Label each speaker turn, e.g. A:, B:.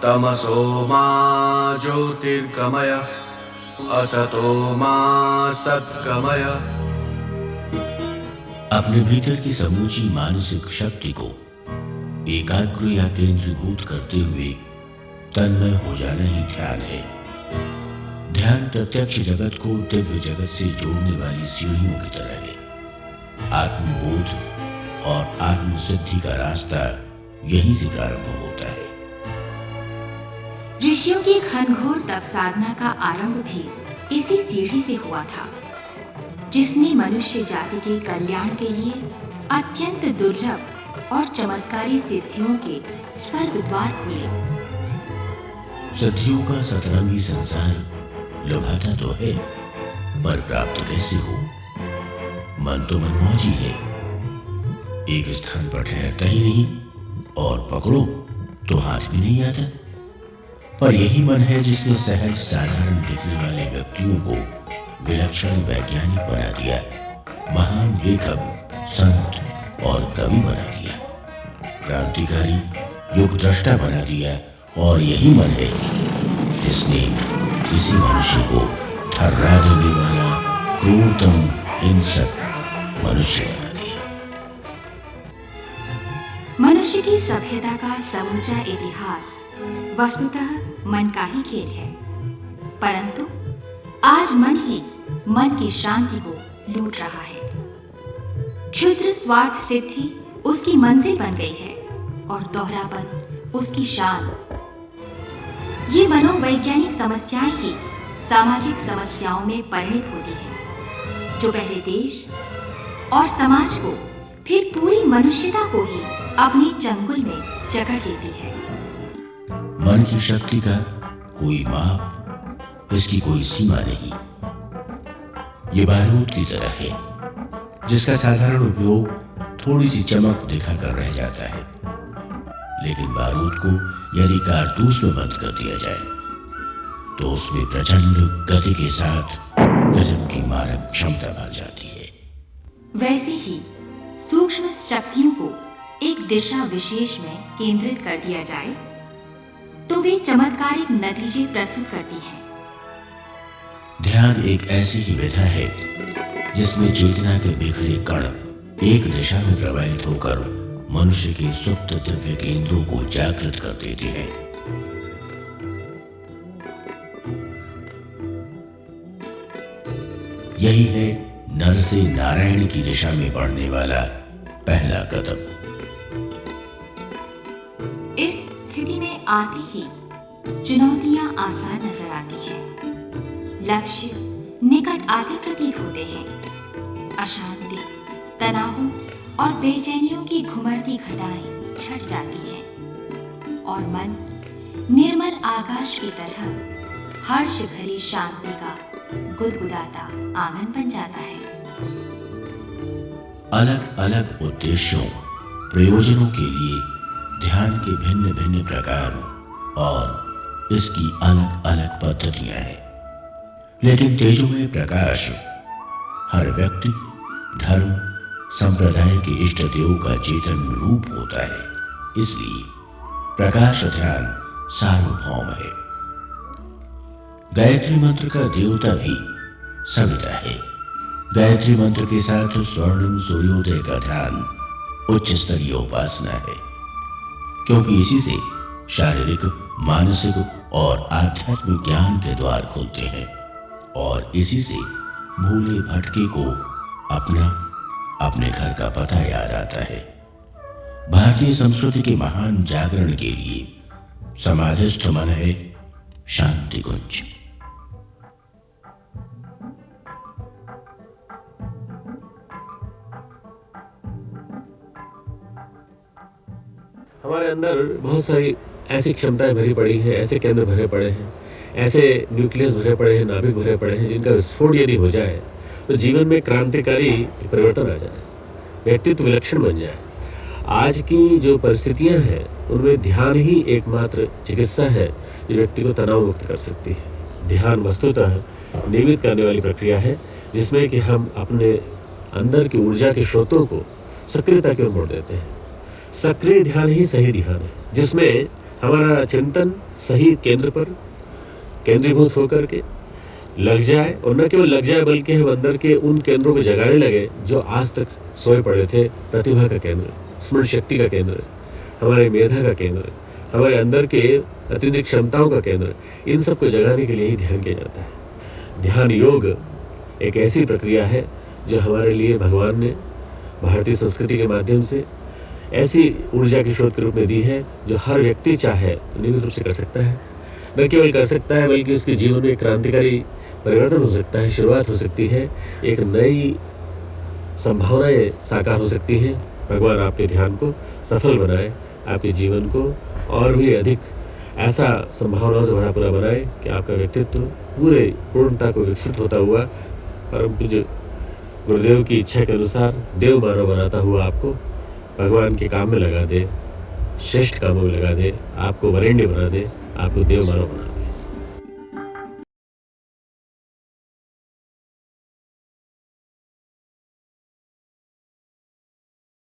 A: तमसो मा ज्योतिर्गमय असतो मा सद्गमय।
B: अपने भीतर की समूची मानसिक शक्ति को एकाग्र या केंद्रीभूत करते हुए तन्मय हो जाना ही ध्यान है। ध्यान प्रत्यक्ष जगत को दिव्य जगत से जोड़ने वाली सीढ़ियों की तरह है। आत्मबोध और आत्मसिद्धि का रास्ता यहीं से प्रारंभ होता है।
C: ऋषियों की घनघोर तप साधना का आरंभ भी इसी सीढ़ी से हुआ था, जिसने मनुष्य जाति के कल्याण के लिए अत्यंत दुर्लभ और चमत्कारी सिद्धियों के स्वर्ग द्वार खोले।
B: सिद्धियों का सतरंगी संसार लुभाता तो है, पर प्राप्त कैसे हो? मन तो मनमौजी है, एक स्थान पर ठहरता ही नहीं और पकड़ो तो हाथ भी नहीं आता। पर यही मन है जिसने सहज साधारण दिखने वाले व्यक्तियों को विलक्षण वैज्ञानिक बना दिया, महान लेखक, संत और कवि बना दिया, क्रांतिकारी युग द्रष्टा बना दिया। और यही मन है जिसने इसी मनुष्य को थर्रा देने वाला क्रूरतम हिंसक मनुष्य बना दिया।
C: मनुष्य की सभ्यता का समूचा इतिहास वस्तुतः मन का ही खेल है, परंतु आज मन ही मन की शांति को लूट रहा है। क्षुद्र स्वार्थ सिद्धि उसकी मंजिल बन गई है और दोहरापन उसकी शान। ये मनोवैज्ञानिक समस्याएं ही सामाजिक समस्याओं में परिणत होती हैं, जो पहले देश और समाज को फिर पूरी मनुष्यता को ही अपने चंगुल में जकड़ लेती है।
B: मन की शक्ति का कोई माप, इसकी कोई सीमा नहीं। ये बारूद की तरह है, जिसका साधारण उपयोग थोड़ी सी चमक दिखाकर रह जाता है, लेकिन बारूद को यदि कारतूस में बंद कर दिया जाए तो उसमें प्रचंड गति के साथ गजब की मारक क्षमता भर जाती है।
C: वैसे ही सूक्ष्म शक्तियों को एक दिशा विशेष में केंद्रित कर दिया जाए तो वे चमत्कारिक नतीजे प्रस्तुत करती हैं।
B: ध्यान एक ऐसी ही विधा है जिसमें चेतना के बिखरे कण एक दिशा में प्रवाहित होकर मनुष्य के सुप्त दिव्य केंद्रों को जागृत कर देते हैं। यही है नर से नारायण की दिशा में बढ़ने वाला पहला कदम।
C: इस स्थिति में आते ही चुनौतियां आसान नजर आती हैं, लक्ष्य निकट आते प्रतीत होते हैं। अशांति, तनावों और बेचैनियों की घुमड़ती घटाएं छट जाती हैं और मन निर्मल आकाश की तरह हर्ष भरी शांति का गुदगुदाता आंगन बन जाता है।
B: अलग अलग उद्देश्यों, प्रयोजनों के लिए ध्यान के भिन्न भिन्न प्रकार और इसकी अलग अलग पद्धतियां हैं, लेकिन तेजोमय प्रकाश हर व्यक्ति, धर्म, संप्रदाय के इष्ट देव का चेतन रूप होता है। इसलिए प्रकाश ध्यान सार्वभौम है। गायत्री मंत्र का देवता भी सविता है। गायत्री मंत्र के साथ स्वर्णिम सूर्योदय का ध्यान उच्च स्तरीय उपासना है, क्योंकि इसी से शारीरिक, मानसिक और आध्यात्मिक ज्ञान के द्वार खुलते हैं और इसी से भूले भटके को अपने घर का पता याद आता है। भारतीय संस्कृति के महान जागरण के लिए समाधिस्थ मन है शांति कुंज।
D: हमारे अंदर बहुत सारी ऐसी क्षमताएं भरी पड़ी हैं, ऐसे केंद्र भरे पड़े हैं, ऐसे न्यूक्लियस भरे पड़े हैं, नाभिक भरे पड़े हैं, जिनका विस्फोट यदि हो जाए तो जीवन में क्रांतिकारी परिवर्तन आ जाए, व्यक्तित्व विलक्षण बन जाए। आज की जो परिस्थितियां हैं उनमें ध्यान ही एकमात्र चिकित्सा है जो व्यक्ति को तनाव मुक्त कर सकती है। ध्यान वस्तुतः नियमित करने वाली प्रक्रिया है जिसमें कि हम अपने अंदर की ऊर्जा के स्रोतों को सक्रियता की ओर मोड़ देते हैं। सक्रिय ध्यान ही सही ध्यान है, जिसमें हमारा चिंतन सही केंद्र पर केंद्रीभूत होकर के लग जाए, और न केवल लग जाए बल्कि हम अंदर के उन केंद्रों को जगाने लगे जो आज तक सोए पड़े थे। प्रतिभा का केंद्र, स्मरण शक्ति का केंद्र, हमारे मेधा का केंद्र, हमारे अंदर के अतिरिक्त क्षमताओं का केंद्र, इन सब को जगाने के लिए ही ध्यान किया जाता है। ध्यान योग एक ऐसी प्रक्रिया है जो हमारे लिए भगवान ने भारतीय संस्कृति के माध्यम से ऐसी ऊर्जा के स्रोत के रूप में दी है जो हर व्यक्ति चाहे तो नियमित रूप से कर सकता है। न केवल कर सकता है बल्कि उसके जीवन में क्रांतिकारी परिवर्तन हो सकता है, शुरुआत हो सकती है, एक नई संभावनाएं साकार हो सकती हैं। भगवान आपके ध्यान को सफल बनाए, आपके जीवन को और भी अधिक ऐसा संभावनाओं से भरा पूरा बनाए कि आपका व्यक्तित्व पूरे पूर्णता को विकसित होता हुआ परम पूज्य गुरुदेव की इच्छा के अनुसार देव मानव बनाता हुआ आपको भगवान के काम में लगा दे, श्रेष्ठ कामों में लगा दे, आपको वरेण्य बना दे, आपको देव मानव बना दे।